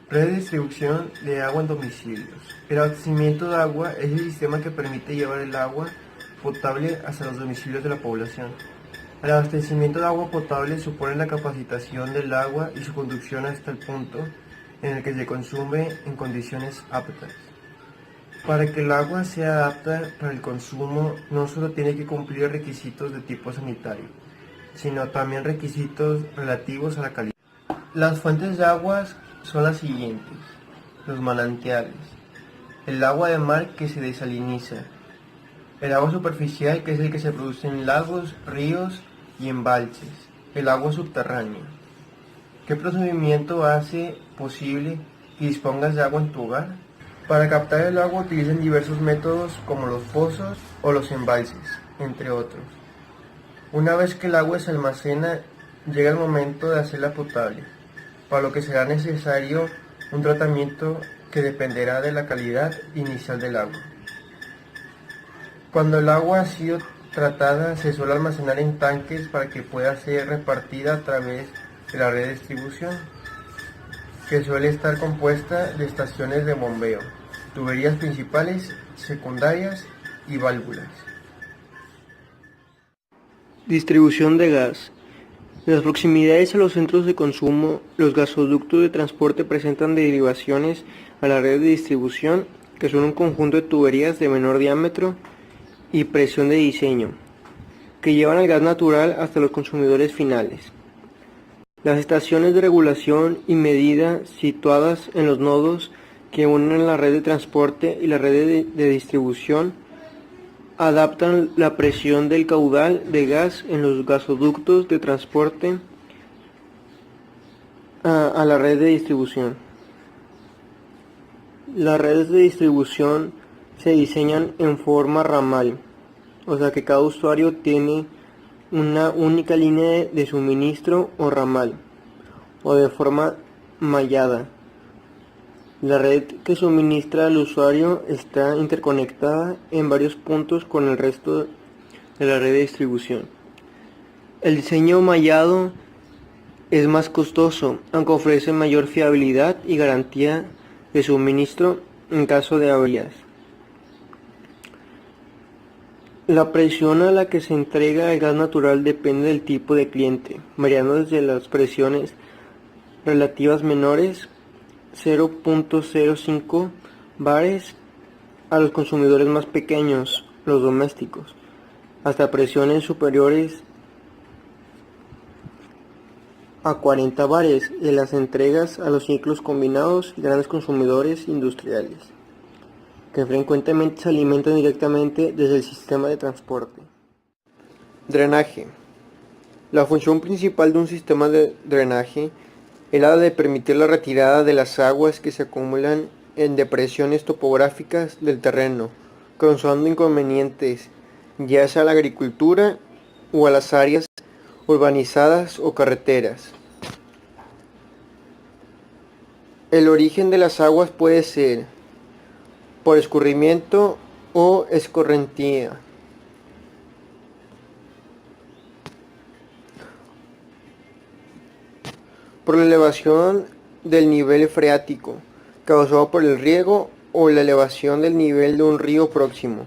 Red de distribución de agua en domicilios. El abastecimiento de agua es el sistema que permite llevar el agua potable hasta los domicilios de la población. El abastecimiento de agua potable supone la capacitación del agua y su conducción hasta el punto en el que se consume en condiciones aptas. Para que el agua sea apta para el consumo, no solo tiene que cumplir requisitos de tipo sanitario, sino también requisitos relativos a la calidad. Las fuentes de aguas son las siguientes: los manantiales, el agua de mar que se desaliniza, el agua superficial, que es el que se produce en lagos, ríos y embalses, el agua subterránea. ¿Qué procedimiento hace posible que dispongas de agua en tu hogar? Para captar el agua utilizan diversos métodos como los pozos o los embalses, entre otros. Una vez que el agua se almacena, llega el momento de hacerla potable, para lo que será necesario un tratamiento que dependerá de la calidad inicial del agua. Cuando el agua ha sido tratada, se suele almacenar en tanques para que pueda ser repartida a través de la red de distribución, que suele estar compuesta de estaciones de bombeo, tuberías principales, secundarias y válvulas. Distribución de gas. En las proximidades a los centros de consumo, los gasoductos de transporte presentan derivaciones a la red de distribución, que son un conjunto de tuberías de menor diámetro y presión de diseño, que llevan el gas natural hasta los consumidores finales. Las estaciones de regulación y medida situadas en los nodos que unen la red de transporte y la red de distribución adaptan la presión del caudal de gas en los gasoductos de transporte a la red de distribución. Las redes de distribución se diseñan en forma ramal, o sea que cada usuario tiene una única línea de suministro o ramal, o de forma mallada. La red que suministra al usuario está interconectada en varios puntos con el resto de la red de distribución. El diseño mallado es más costoso, aunque ofrece mayor fiabilidad y garantía de suministro en caso de averías. La presión a la que se entrega el gas natural depende del tipo de cliente, variando desde las presiones relativas menores, 0.05 bares, a los consumidores más pequeños, los domésticos, hasta presiones superiores a 40 bares en las entregas a los ciclos combinados y grandes consumidores industriales, que frecuentemente se alimentan directamente desde el sistema de transporte. Drenaje. La función principal de un sistema de drenaje es la de permitir la retirada de las aguas que se acumulan en depresiones topográficas del terreno, causando inconvenientes ya sea a la agricultura o a las áreas urbanizadas o carreteras. El origen de las aguas puede ser por escurrimiento o escorrentía. Por la elevación del nivel freático, causado por el riego o la elevación del nivel de un río próximo,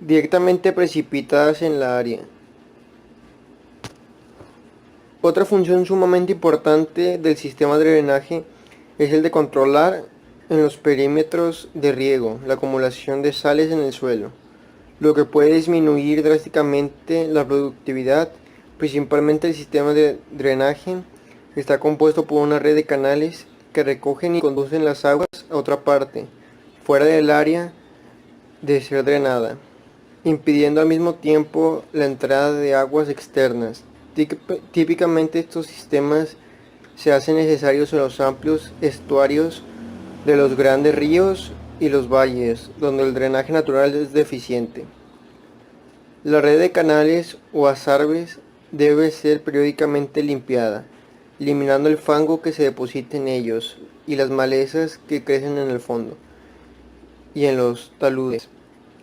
directamente precipitadas en la área. Otra función sumamente importante del sistema de drenaje es el de controlar en los perímetros de riego la acumulación de sales en el suelo, lo que puede disminuir drásticamente la productividad. Principalmente el sistema de drenaje está compuesto por una red de canales que recogen y conducen las aguas a otra parte, fuera del área de ser drenada, impidiendo al mismo tiempo la entrada de aguas externas. Típicamente estos sistemas se hacen necesarios en los amplios estuarios de los grandes ríos y los valles, donde el drenaje natural es deficiente. La red de canales o azarbes debe ser periódicamente limpiada, eliminando el fango que se deposita en ellos y las malezas que crecen en el fondo y en los taludes.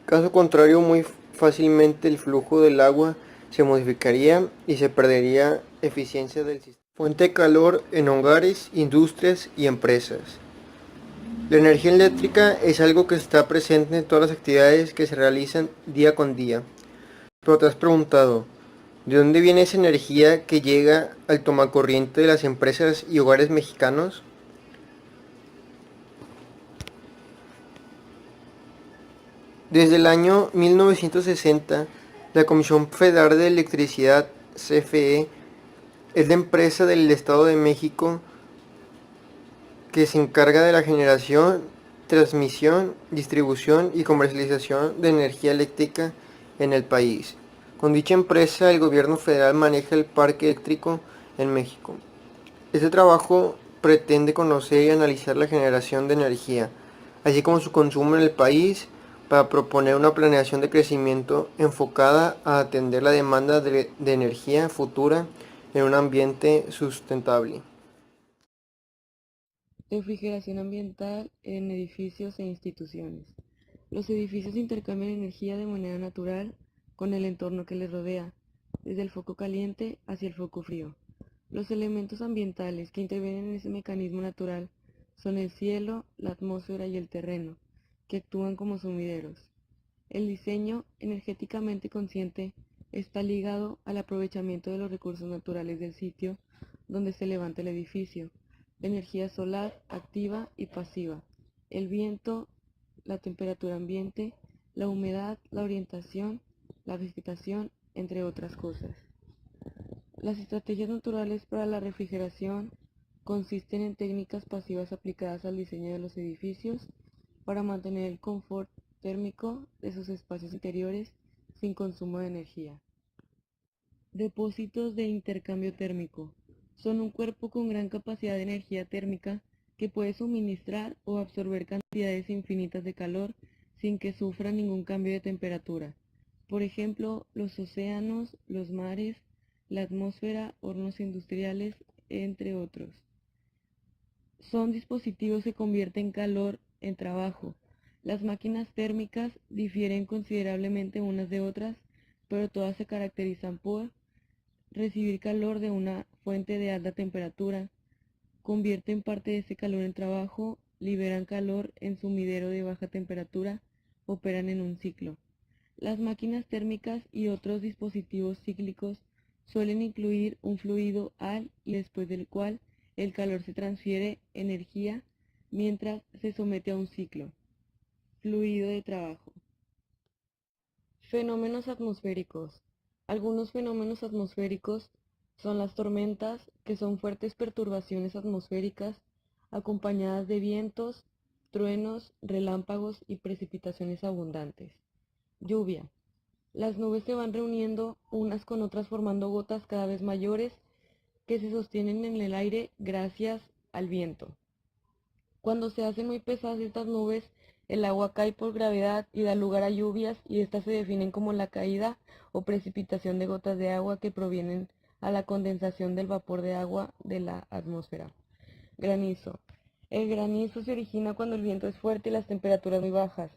Caso contrario, muy fácilmente el flujo del agua se modificaría y se perdería eficiencia del sistema. Fuente de calor en hogares, industrias y empresas. La energía eléctrica es algo que está presente en todas las actividades que se realizan día con día. Pero te has preguntado, ¿de dónde viene esa energía que llega al tomacorriente de las empresas y hogares mexicanos? Desde el año 1960, la Comisión Federal de Electricidad, CFE, es la empresa del Estado de México que se encarga de la generación, transmisión, distribución y comercialización de energía eléctrica en el país. Con dicha empresa, el gobierno federal maneja el parque eléctrico en México. Este trabajo pretende conocer y analizar la generación de energía, así como su consumo en el país, para proponer una planeación de crecimiento enfocada a atender la demanda de energía futura en un ambiente sustentable. Refrigeración ambiental en edificios e instituciones. Los edificios intercambian energía de manera natural con el entorno que les rodea, desde el foco caliente hacia el foco frío. Los elementos ambientales que intervienen en ese mecanismo natural son el cielo, la atmósfera y el terreno, que actúan como sumideros. El diseño energéticamente consciente está ligado al aprovechamiento de los recursos naturales del sitio donde se levanta el edificio, la energía solar activa y pasiva, el viento, la temperatura ambiente, la humedad, la orientación, la vegetación, entre otras cosas. Las estrategias naturales para la refrigeración consisten en técnicas pasivas aplicadas al diseño de los edificios para mantener el confort térmico de sus espacios interiores sin consumo de energía. Depósitos de intercambio térmico. Son un cuerpo con gran capacidad de energía térmica que puede suministrar o absorber cantidades infinitas de calor sin que sufra ningún cambio de temperatura. Por ejemplo, los océanos, los mares, la atmósfera, hornos industriales, entre otros. Son dispositivos que convierten calor en trabajo. Las máquinas térmicas difieren considerablemente unas de otras, pero todas se caracterizan por recibir calor de una fuente de alta temperatura, convierten parte de ese calor en trabajo, liberan calor en sumidero de baja temperatura, operan en un ciclo. Las máquinas térmicas y otros dispositivos cíclicos suelen incluir un fluido al y después del cual el calor se transfiere energía mientras se somete a un ciclo. Fluido de trabajo. Fenómenos atmosféricos. Algunos fenómenos atmosféricos son las tormentas, que son fuertes perturbaciones atmosféricas acompañadas de vientos, truenos, relámpagos y precipitaciones abundantes. Lluvia. Las nubes se van reuniendo unas con otras formando gotas cada vez mayores que se sostienen en el aire gracias al viento. Cuando se hacen muy pesadas estas nubes, el agua cae por gravedad y da lugar a lluvias, y estas se definen como la caída o precipitación de gotas de agua que provienen a la condensación del vapor de agua de la atmósfera. Granizo. El granizo se origina cuando el viento es fuerte y las temperaturas muy bajas.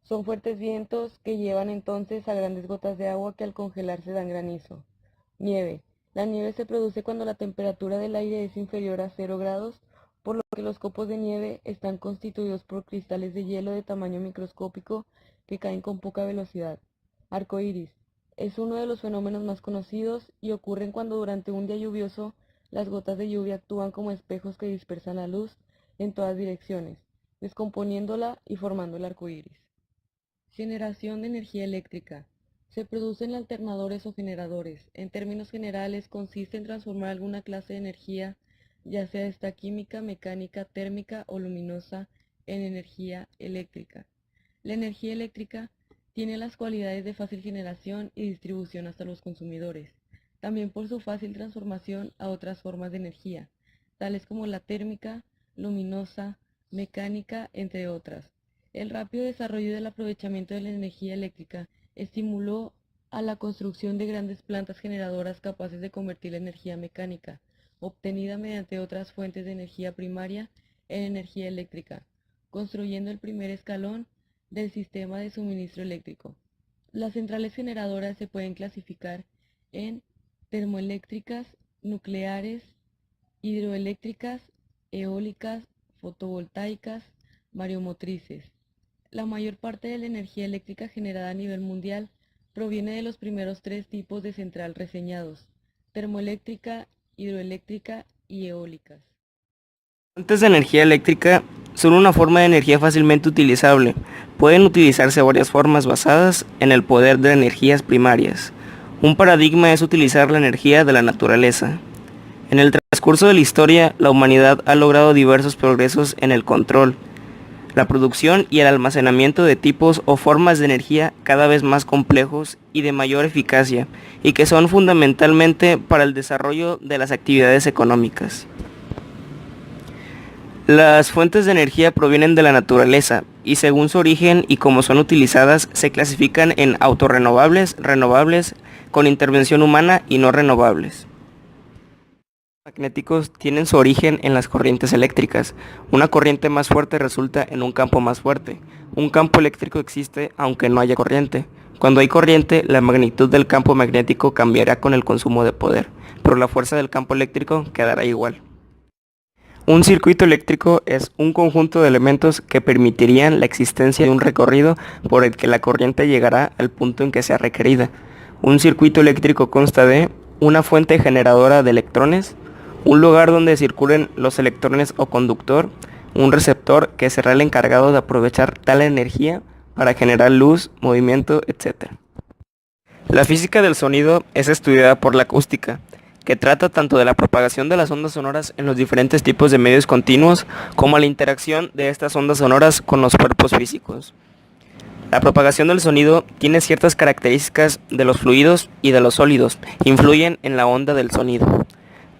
Son fuertes vientos que llevan entonces a grandes gotas de agua que al congelarse dan granizo. Nieve. La nieve se produce cuando la temperatura del aire es inferior a 0 grados, por lo que los copos de nieve están constituidos por cristales de hielo de tamaño microscópico que caen con poca velocidad. Arco iris. Es uno de los fenómenos más conocidos y ocurren cuando durante un día lluvioso las gotas de lluvia actúan como espejos que dispersan la luz en todas direcciones, descomponiéndola y formando el arco iris. Generación de energía eléctrica. Se producen alternadores o generadores. En términos generales, consiste en transformar alguna clase de energía, ya sea esta química, mecánica, térmica o luminosa, en energía eléctrica. La energía eléctrica tiene las cualidades de fácil generación y distribución hasta los consumidores, también por su fácil transformación a otras formas de energía, tales como la térmica, luminosa, mecánica, entre otras. El rápido desarrollo del aprovechamiento de la energía eléctrica estimuló a la construcción de grandes plantas generadoras capaces de convertir la energía mecánica, obtenida mediante otras fuentes de energía primaria, en energía eléctrica, construyendo el primer escalón del sistema de suministro eléctrico. Las centrales generadoras se pueden clasificar en termoeléctricas, nucleares, hidroeléctricas, eólicas, fotovoltaicas, mareomotrices. La mayor parte de la energía eléctrica generada a nivel mundial proviene de los primeros tres tipos de central reseñados: termoeléctrica, hidroeléctrica y eólicas. Fuentes de energía eléctrica son una forma de energía fácilmente utilizable. Pueden utilizarse varias formas basadas en el poder de energías primarias. Un paradigma es utilizar la energía de la naturaleza. En el transcurso de la historia, la humanidad ha logrado diversos progresos en el control, la producción y el almacenamiento de tipos o formas de energía cada vez más complejos y de mayor eficacia, y que son fundamentalmente para el desarrollo de las actividades económicas. Las fuentes de energía provienen de la naturaleza y según su origen y cómo son utilizadas se clasifican en autorrenovables, renovables, con intervención humana y no renovables. Los magnéticos tienen su origen en las corrientes eléctricas. Una corriente más fuerte resulta en un campo más fuerte. Un campo eléctrico existe aunque no haya corriente. Cuando hay corriente, la magnitud del campo magnético cambiará con el consumo de poder, pero la fuerza del campo eléctrico quedará igual. Un circuito eléctrico es un conjunto de elementos que permitirían la existencia de un recorrido por el que la corriente llegará al punto en que sea requerida. Un circuito eléctrico consta de una fuente generadora de electrones, un lugar donde circulen los electrones o conductor, un receptor que será el encargado de aprovechar tal energía para generar luz, movimiento, etc. La física del sonido es estudiada por la acústica, que trata tanto de la propagación de las ondas sonoras en los diferentes tipos de medios continuos, como la interacción de estas ondas sonoras con los cuerpos físicos. La propagación del sonido tiene ciertas características de los fluidos y de los sólidos, influyen en la onda del sonido.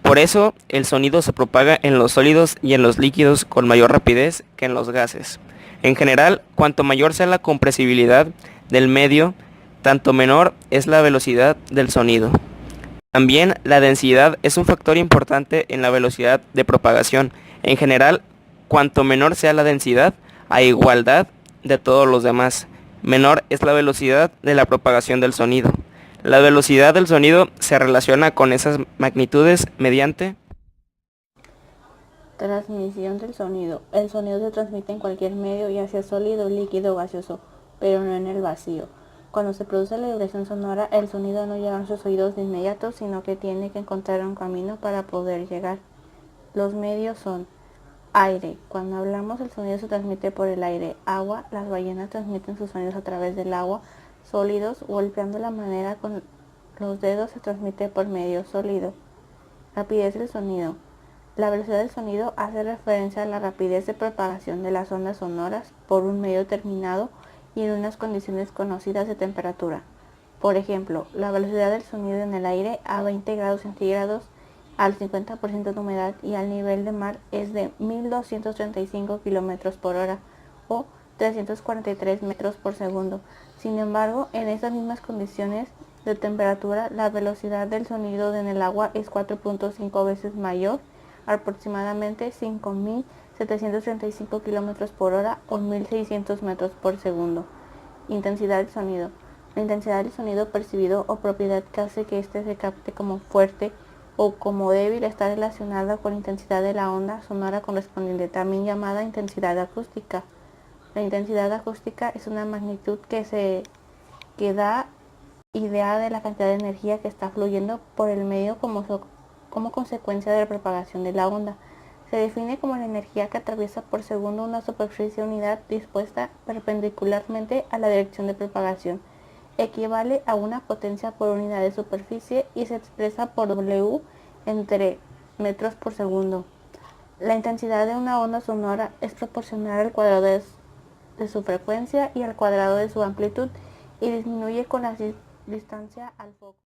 Por eso, el sonido se propaga en los sólidos y en los líquidos con mayor rapidez que en los gases. En general, cuanto mayor sea la compresibilidad del medio, tanto menor es la velocidad del sonido. También la densidad es un factor importante en la velocidad de propagación. En general, cuanto menor sea la densidad, a igualdad de todos los demás, menor es la velocidad de la propagación del sonido. La velocidad del sonido se relaciona con esas magnitudes mediante transmisión del sonido. El sonido se transmite en cualquier medio, ya sea sólido, líquido o gaseoso, pero no en el vacío. Cuando se produce la vibración sonora, el sonido no llega a nuestros oídos de inmediato, sino que tiene que encontrar un camino para poder llegar. Los medios son aire. Cuando hablamos, el sonido se transmite por el aire. Agua. Las ballenas transmiten sus sonidos a través del agua. Sólidos. Golpeando la madera con los dedos se transmite por medio sólido. Rapidez del sonido. La velocidad del sonido hace referencia a la rapidez de propagación de las ondas sonoras por un medio determinado y en unas condiciones conocidas de temperatura. Por ejemplo, la velocidad del sonido en el aire a 20 grados centígrados al 50% de humedad y al nivel de mar es de 1235 km por hora o 343 metros por segundo. Sin embargo, en estas mismas condiciones de temperatura, la velocidad del sonido en el agua es 4.5 veces mayor, aproximadamente 5.735 km por hora o 1.600 metros por segundo. Intensidad del sonido. La intensidad del sonido percibido o propiedad que hace que éste se capte como fuerte o como débil está relacionada con la intensidad de la onda sonora correspondiente, también llamada intensidad acústica. La intensidad acústica es una magnitud que da idea de la cantidad de energía que está fluyendo por el medio como consecuencia de la propagación de la onda. Se define como la energía que atraviesa por segundo una superficie unidad dispuesta perpendicularmente a la dirección de propagación. Equivale a una potencia por unidad de superficie y se expresa por W entre metros por segundo. La intensidad de una onda sonora es proporcional al cuadrado de su frecuencia y al cuadrado de su amplitud y disminuye con la distancia al foco.